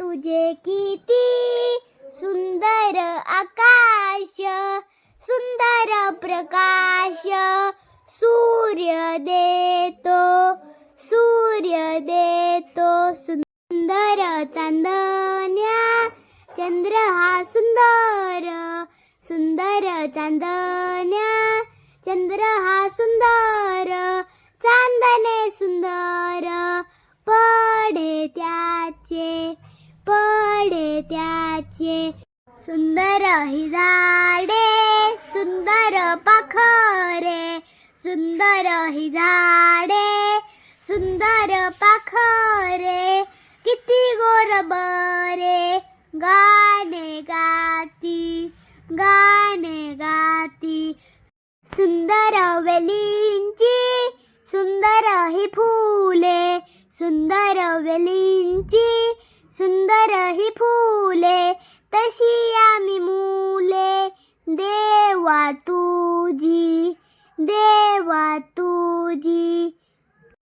तुझे किती सुंदर आकाश, सुंदर प्रकाश सूर्य देतो, सूर्य देतो. सुंदर चांदण्या चंद्र हा सुंदर, सुंदर चांदण्या चंद्र हा सुंदर. चांदणे सुंदर पडे त्याचे, पडे त्याचे. सुंदर ही झाडे सुंदर पाखरे, सुंदर ही झाडे सुंदर पाखरे. किती गोड बरे गाणे गाती, गाणे गाती. सुंदर वेलींची सुंदर ही फुले, सुंदर वेलींची सुंदर ही फुले. तशी आम्ही मुले देवा तुझी, देवा तुझी.